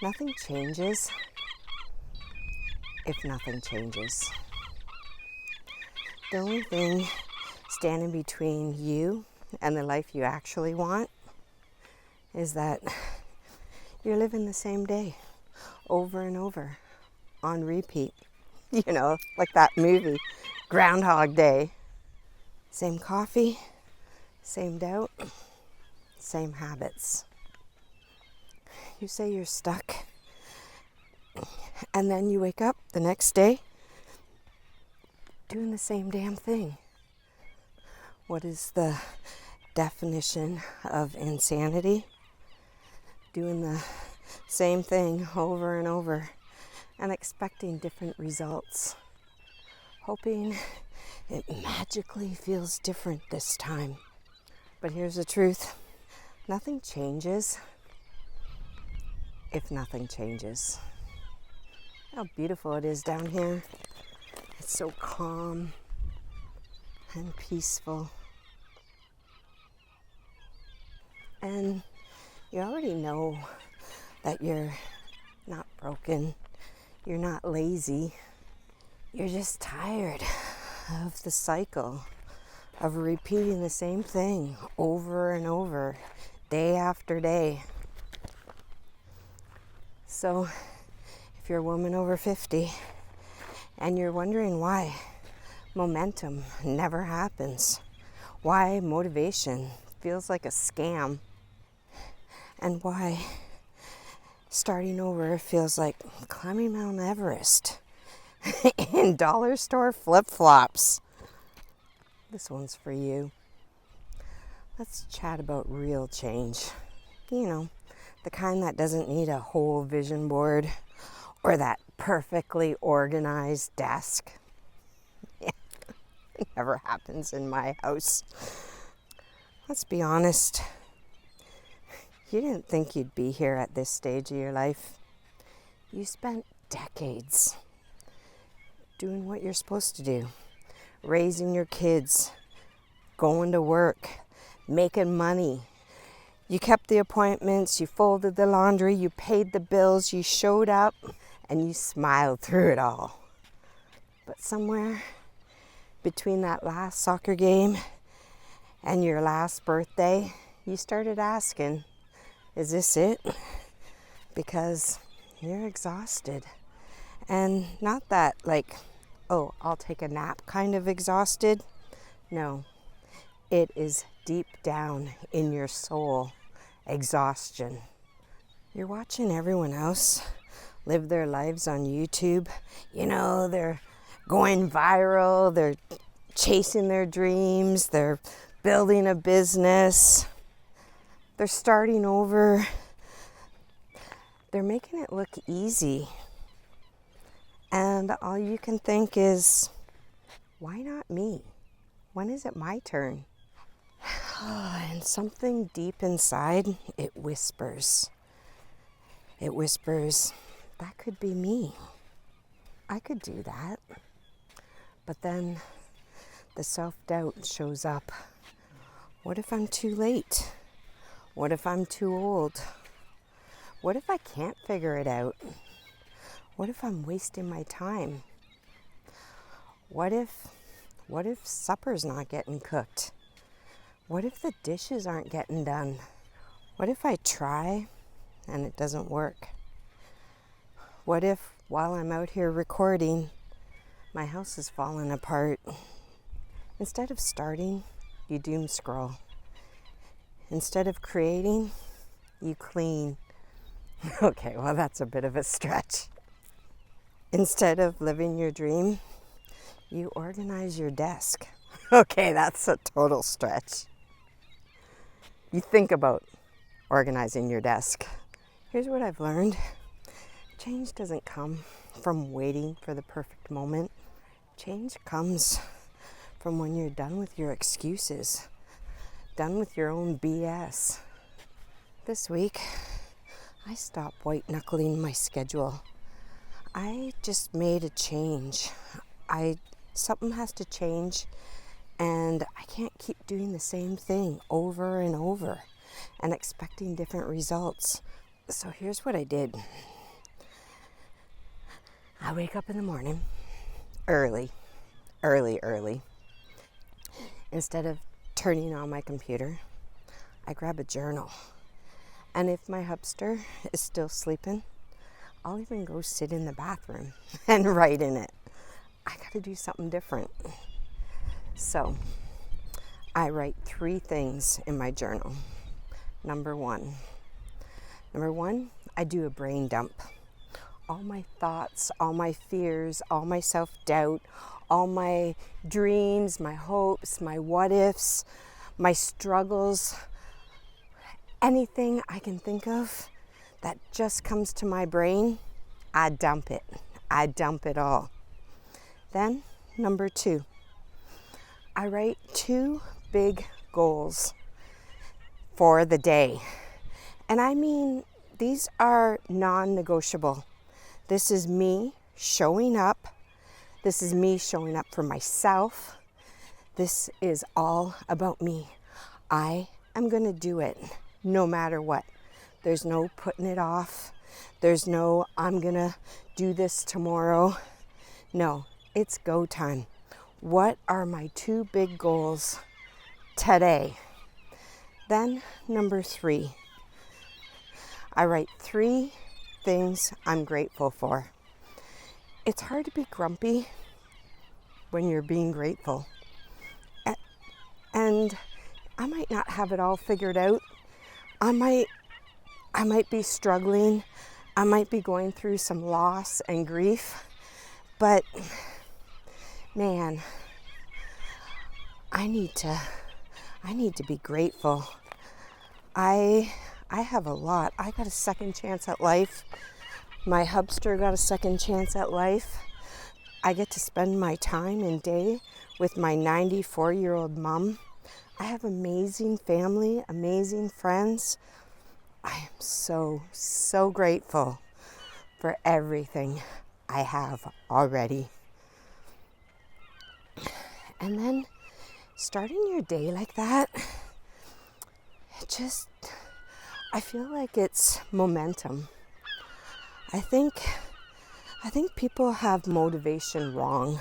Nothing changes if nothing changes. The only thing standing between you and the life you actually want is that you're living the same day over and over on repeat. You know, like that movie, Groundhog Day. Same coffee, same doubt, same habits. You say you're stuck, and then you wake up the next day doing the same damn thing. What is the definition of insanity? Doing the same thing over and over and expecting different results, hoping it magically feels different this time. But here's the truth: nothing changes if nothing changes. How beautiful it is down here. It's so calm and peaceful. And you already know that you're not broken, you're not lazy, you're just tired of the cycle of repeating the same thing over and over, day after day. So if you're a woman over 50 and you're wondering why momentum never happens, why motivation feels like a scam, and why starting over feels like climbing Mount Everest in dollar store flip-flops, this one's for you. Let's chat about real change. You know, the kind that doesn't need a whole vision board or that perfectly organized desk. Yeah, it never happens in my house. Let's be honest. You didn't think you'd be here at this stage of your life. You spent decades doing what you're supposed to do, raising your kids, going to work, making money. You kept the appointments, you folded the laundry, you paid the bills, you showed up, and you smiled through it all. But somewhere between that last soccer game and your last birthday, you started asking, is this it? Because you're exhausted. And not that like, oh, I'll take a nap kind of exhausted. No, it is deep down in your soul exhaustion. You're watching everyone else live their lives on YouTube. You know, they're going viral, they're chasing their dreams, they're building a business, they're starting over, they're making it look easy. And all you can think is, why not me? When is it my turn? And something deep inside, it whispers. It whispers, that could be me. I could do that. But then the self-doubt shows up. What if I'm too late? What if I'm too old? What if I can't figure it out? What if I'm wasting my time? What if supper's not getting cooked? What if the dishes aren't getting done? What if I try and it doesn't work? What if while I'm out here recording, my house is falling apart? Instead of starting, you doom scroll. Instead of creating, you clean. Okay, well, that's a bit of a stretch. Instead of living your dream, you organize your desk. Okay, that's a total stretch. You think about organizing your desk. Here's what I've learned. Change doesn't come from waiting for the perfect moment. Change comes from when you're done with your excuses, done with your own BS. This week, I stopped white-knuckling my schedule. I just made a change. Something has to change, and I can't keep doing the same thing over and over and expecting different results. So here's what I did. I wake up in the morning early. Instead of turning on my computer, I grab a journal. And if my hubster is still sleeping, I'll even go sit in the bathroom and write in it. I gotta do something different. So I write 3 things in my journal. Number one, I do a brain dump. All my thoughts, all my fears, all my self-doubt, all my dreams, my hopes, my what ifs, my struggles, anything I can think of that just comes to my brain, I dump it. I dump it all. Then, number 2, I write 2 big goals for the day. And I mean, these are non-negotiable. This is me showing up. This is me showing up for myself. This is all about me. I am going to do it no matter what. There's no putting it off. There's no, I'm going to do this tomorrow. No, it's go time. What are my 2 big goals today? Then, number 3, I write 3 things I'm grateful for. It's hard to be grumpy when you're being grateful. And I might not have it all figured out. I might be struggling. I might be going through some loss and grief. But man, I need to be grateful. I have a lot. I got a second chance at life. My hubster got a second chance at life. I get to spend my time and day with my 94-year-old mom. I have amazing family, amazing friends. I am so grateful for everything I have already. And then starting your day like that, I feel like it's momentum. I think people have motivation wrong.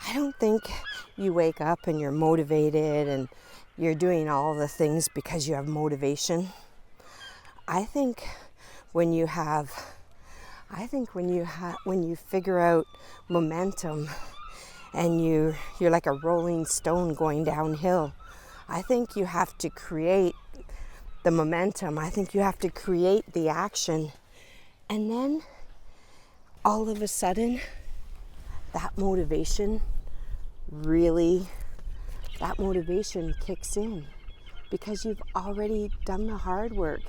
I don't think you wake up and you're motivated and you're doing all the things because you have motivation. I think when you figure out momentum and you're like a rolling stone going downhill, I think you have to create the momentum. I think you have to create the action. And then all of a sudden, that motivation kicks in because you've already done the hard work.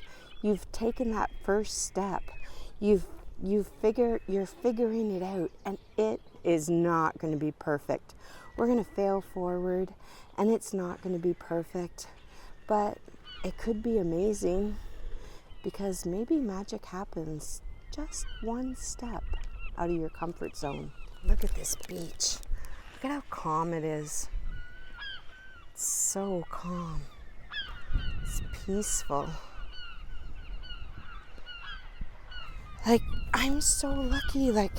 You've taken that first step. You're figuring it out, and it is not going to be perfect. We're going to fail forward, and it's not going to be perfect, but it could be amazing because maybe magic happens just one step out of your comfort zone. Look at this beach. Look at how calm it is. It's so calm. It's peaceful. Like, I'm so lucky. Like,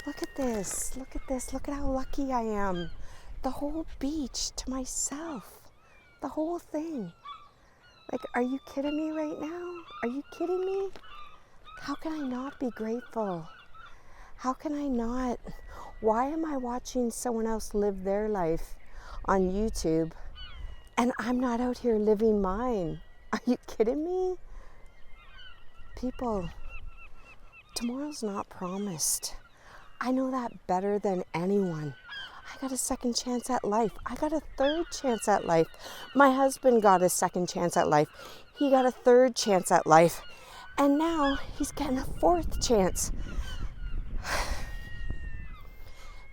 look at this. Look at this. Look at how lucky I am. The whole beach to myself. The whole thing. Like, are you kidding me right now? Are you kidding me? How can I not be grateful? How can I not? Why am I watching someone else live their life on YouTube and I'm not out here living mine? Are you kidding me? People, tomorrow's not promised. I know that better than anyone. I got a second chance at life. I got a third chance at life. My husband got a second chance at life. He got a third chance at life. And now he's getting a 4th chance.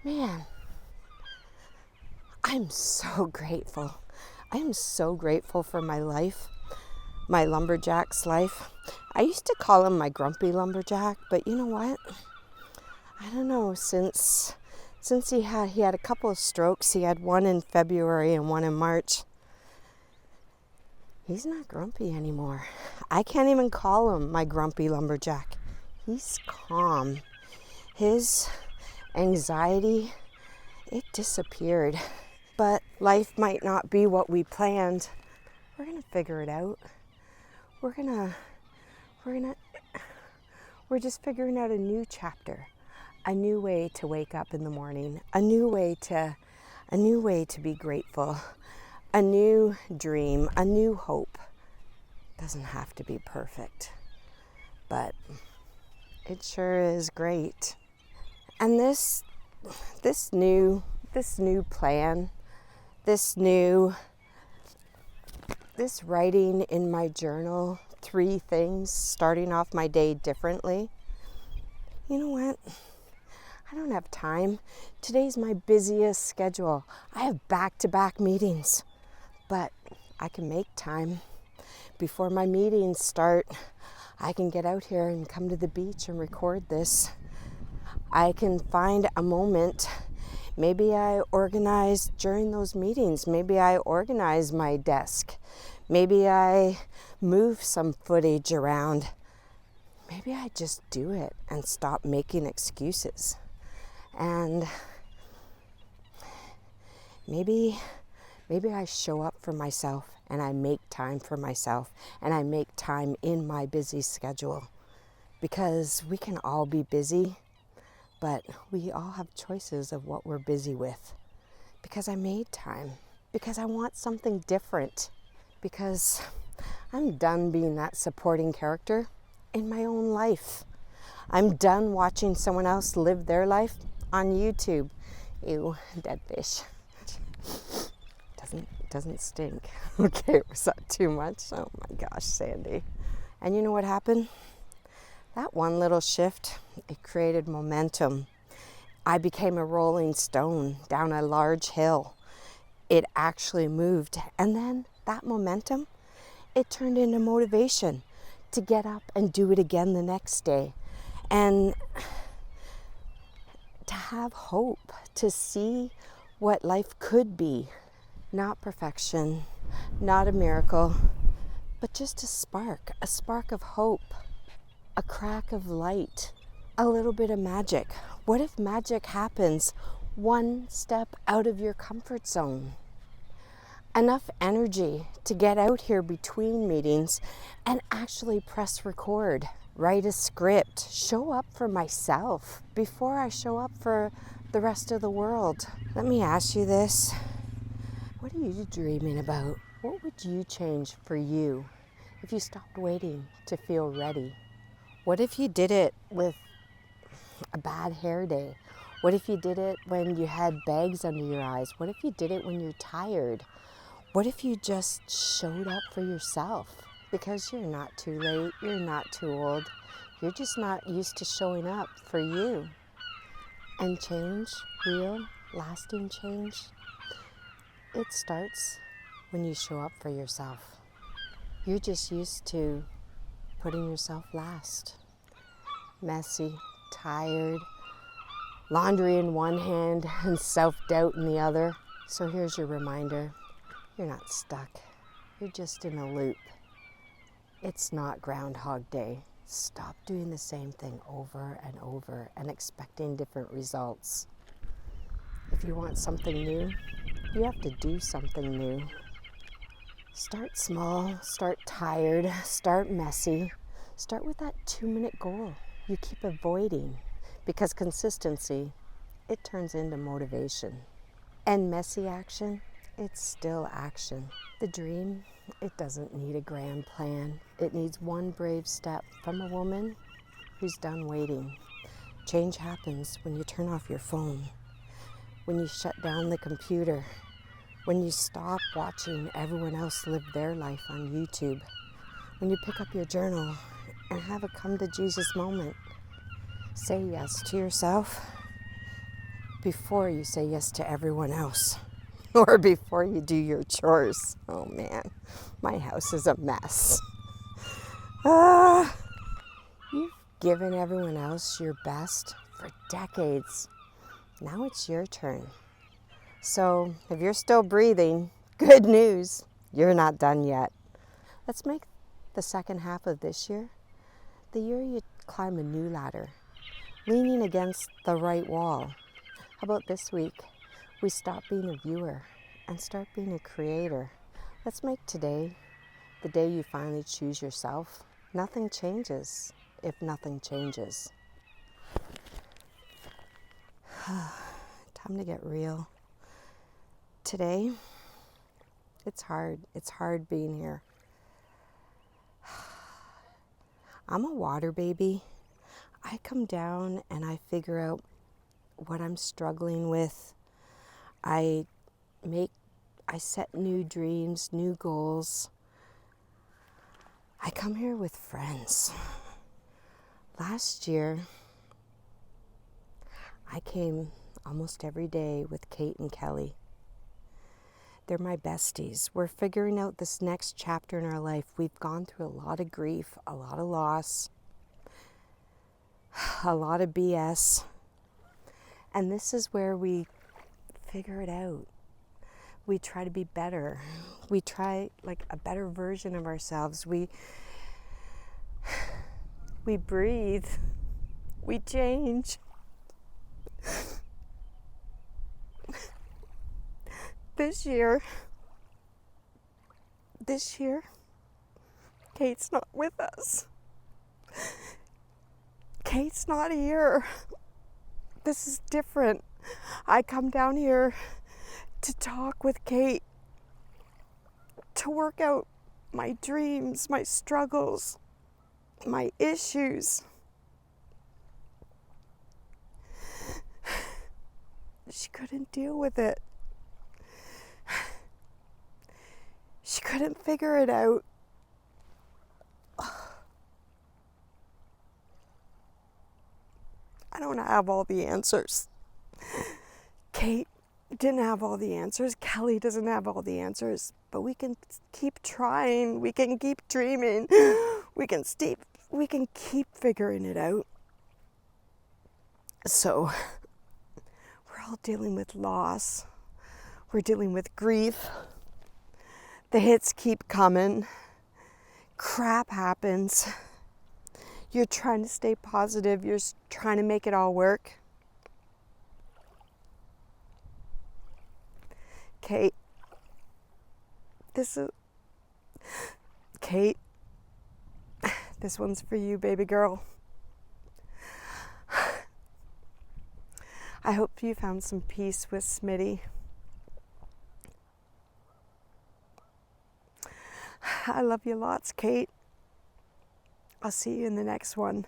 Man, I'm so grateful. I am so grateful for my life, my lumberjack's life. I used to call him my grumpy lumberjack, but you know what? I don't know, since he had a couple of strokes. He had one in February and one in March. He's not grumpy anymore. I can't even call him my grumpy lumberjack. peace, calm. His anxiety, it disappeared. But life might not be what we planned. We're gonna figure it out. We're just figuring out a new chapter, a new way to wake up in the morning, a new way to be grateful, a new dream, a new hope. Doesn't have to be perfect, but it sure is great. And this new plan, this writing in my journal, 3 things, starting off my day differently. You know what? I don't have time. Today's my busiest schedule. I have back-to-back meetings, but I can make time. Before my meetings start, I can get out here and come to the beach and record this. I can find a moment. Maybe I organize during those meetings. Maybe I organize my desk. Maybe I move some footage around. Maybe I just do it and stop making excuses. And maybe I show up for myself and I make time for myself and I make time in my busy schedule. Because we can all be busy, but we all have choices of what we're busy with. Because I made time. Because I want something different. Because I'm done being that supporting character in my own life. I'm done watching someone else live their life on YouTube. Ew, dead fish. Doesn't stink. Okay, was that too much? Oh my gosh, Sandy. And you know what happened? That one little shift, it created momentum. I became a rolling stone down a large hill. It actually moved. And then that momentum, it turned into motivation to get up and do it again the next day. And to have hope, to see what life could be. Not perfection, not a miracle, but just a spark of hope, a crack of light, a little bit of magic. What if magic happens one step out of your comfort zone? Enough energy to get out here between meetings and actually press record, write a script, show up for myself before I show up for the rest of the world. Let me ask you this. What are you dreaming about? What would you change for you if you stopped waiting to feel ready? What if you did it with a bad hair day? What if you did it when you had bags under your eyes? What if you did it when you're tired? What if you just showed up for yourself? Because you're not too late, you're not too old, you're just not used to showing up for you. And change, real, lasting change, it starts when you show up for yourself. You're just used to putting yourself last. Messy, tired, laundry in one hand and self-doubt in the other. So here's your reminder. You're not stuck. You're just in a loop. It's not Groundhog Day. Stop doing the same thing over and over and expecting different results. If you want something new, you have to do something new. Start small, start tired, start messy. Start with that 2-minute goal you keep avoiding, because consistency, it turns into motivation. And messy action, it's still action. The dream, it doesn't need a grand plan. It needs one brave step from a woman who's done waiting. Change happens when you turn off your phone, when you shut down the computer, when you stop watching everyone else live their life on YouTube, when you pick up your journal and have a come to Jesus moment. Say yes to yourself before you say yes to everyone else, or before you do your chores. Oh man, my house is a mess. You've given everyone else your best for decades. Now it's your turn. So if you're still breathing, good news, you're not done yet. Let's make the second half of this year The year you climb a new ladder, leaning against the right wall. How about this week? We stop being a viewer and start being a creator. Let's make today the day you finally choose yourself. Nothing changes if nothing changes. Time to get real. Today, it's hard. It's hard being here. I'm a water baby. I come down and I figure out what I'm struggling with. I set new dreams, new goals. I come here with friends. Last year, I came almost every day with Kate and Kelly. They're my besties. We're figuring out this next chapter in our life. We've gone through a lot of grief, a lot of loss, a lot of BS. And this is where we figure it out. We try to be better. We try like a better version of ourselves. We breathe. We change. This year, Kate's not with us. Kate's not here. This is different. I come down here to talk with Kate, to work out my dreams, my struggles, my issues. She couldn't deal with it. She couldn't figure it out. I don't have all the answers. Kate didn't have all the answers. Kelly doesn't have all the answers. But we can keep trying. We can keep dreaming. We can keep figuring it out. So, we're all dealing with loss. We're dealing with grief. The hits keep coming. Crap happens. You're trying to stay positive. You're trying to make it all work. Kate, this one's for you, baby girl. I hope you found some peace with Smitty. I love you lots, Kate. I'll see you in the next one.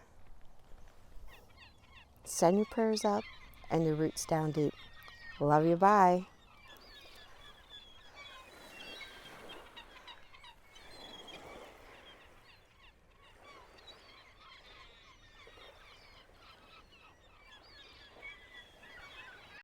Send your prayers up and your roots down deep. Love you, bye.